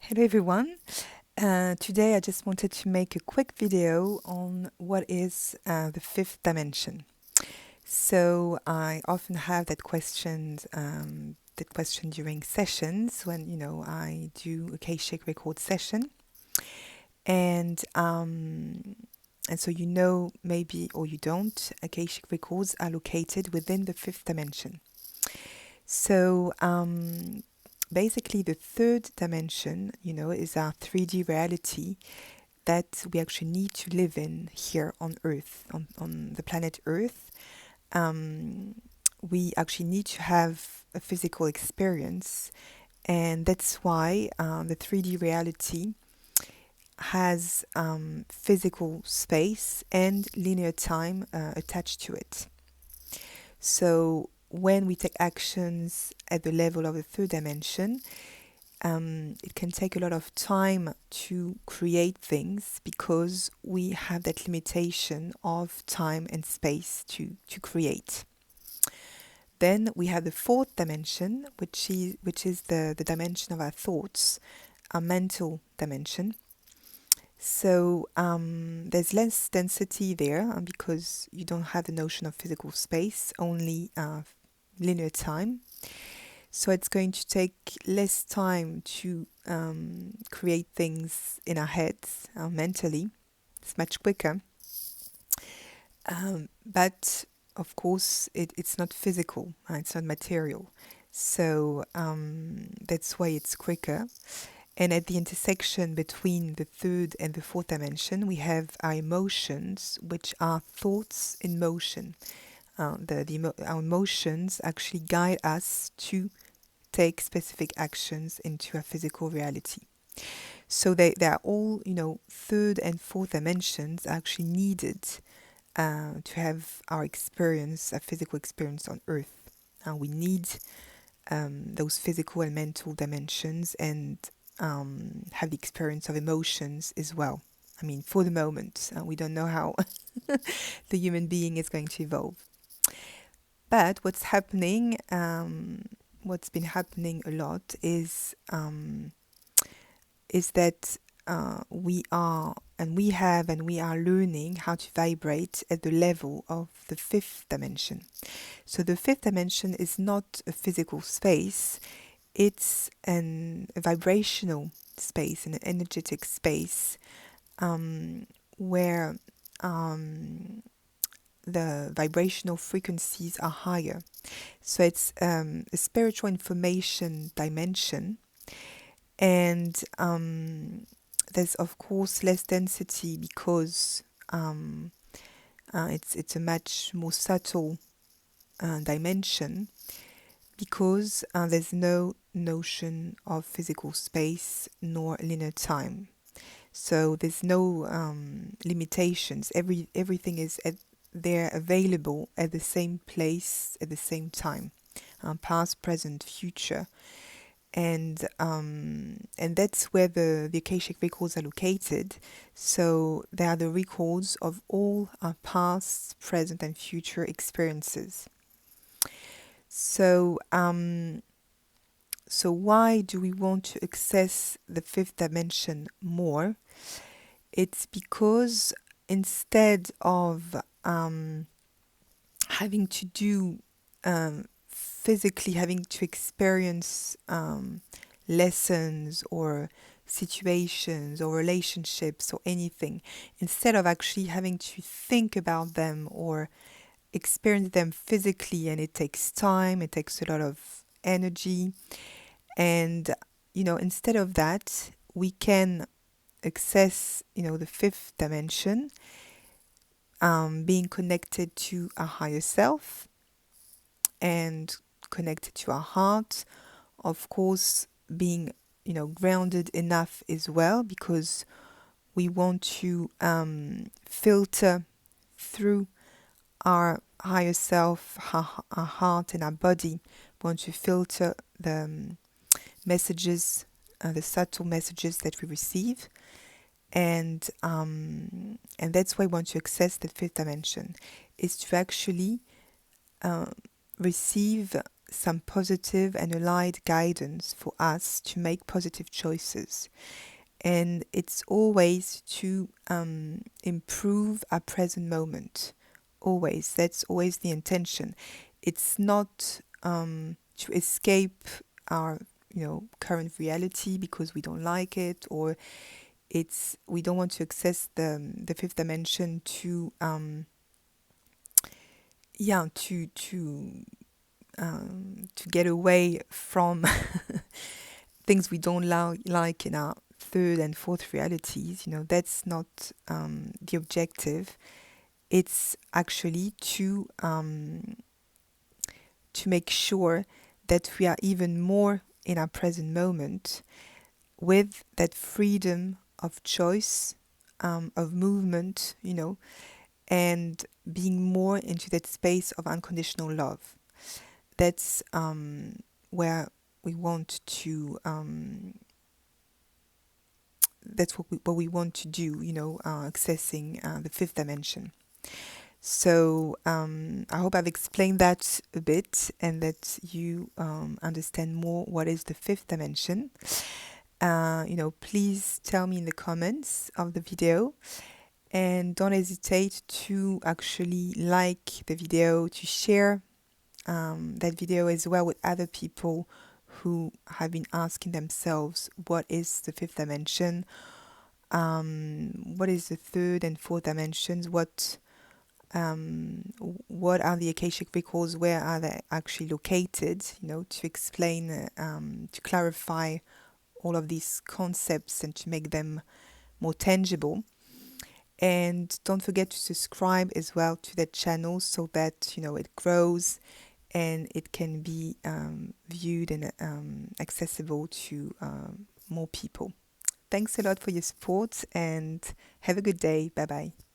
Hello everyone. Today I just wanted to make a quick video on what is the fifth dimension. So I often have that question during sessions when I do Akashic Records session, and so maybe or you don't, Akashic Records are located within the fifth dimension. So basically, the third dimension, is our 3D reality that we actually need to live in here on Earth, on the planet Earth. We actually need to have a physical experience, and that's why the 3D reality has physical space and linear time attached to it. So when we take actions at the level of the third dimension, it can take a lot of time to create things because we have that limitation of time and space to create. Then we have the fourth dimension, which is the dimension of our thoughts, our mental dimension. So there's less density there because you don't have the notion of physical space, only linear time. So it's going to take less time to create things in our heads mentally. It's much quicker. But of course, it's not physical, it's not material. So that's why it's quicker. And at the intersection between the third and the fourth dimension, we have our emotions, which are thoughts in motion. Our emotions actually guide us to take specific actions into a physical reality. So they are all, third and fourth dimensions are actually needed to have our experience, a physical experience on Earth. We need those physical and mental dimensions and have the experience of emotions as well. I mean, for the moment, we don't know how the human being is going to evolve. But what's been happening a lot is that we are learning how to vibrate at the level of the fifth dimension. So the fifth dimension is not a physical space, it's a vibrational space, an energetic space where the vibrational frequencies are higher. So it's a spiritual information dimension, and there's of course less density because it's a much more subtle dimension, because there's no notion of physical space nor linear time. So there's no limitations. Everything is there available at the same place at the same time, past, present, future. And that's where the Akashic Records are located. So they are the records of all our past, present, and future experiences. So why do we want to access the fifth dimension more? It's because instead of having to do physically having to experience lessons or situations or relationships or anything, instead of actually having to think about them or experience them physically, and it takes time, it takes a lot of energy, and instead of that, we can access the fifth dimension, being connected to a higher self and connected to our heart, of course, being grounded enough as well, because we want to filter through our higher self, our heart and our body. We want to filter the messages, the subtle messages that we receive, and that's why we want to access the fifth dimension, is to actually receive some positive and aligned guidance for us to make positive choices. And it's always to improve our present moment. Always. That's always the intention. It's not to escape our current reality because we don't like it, or we don't want to access the fifth dimension to yeah to get away from things we don't like in our third and fourth realities. That's not the objective. It's actually to make sure that we are even more in our present moment with that freedom of choice, of movement, and being more into that space of unconditional love. That's where we want to. That's what we want to do. Accessing the fifth dimension. So I hope I've explained that a bit, and that you understand more what is the fifth dimension. Please tell me in the comments of the video, and don't hesitate to actually like the video, to share that video as well with other people who have been asking themselves, what is the fifth dimension? What is the third and fourth dimensions? What are the Akashic Records? Where are they actually located? To explain, to clarify all of these concepts and to make them more tangible. And don't forget to subscribe as well to that channel so that it grows and it can be viewed and accessible to more people. Thanks a lot for your support, and have a good day. Bye bye.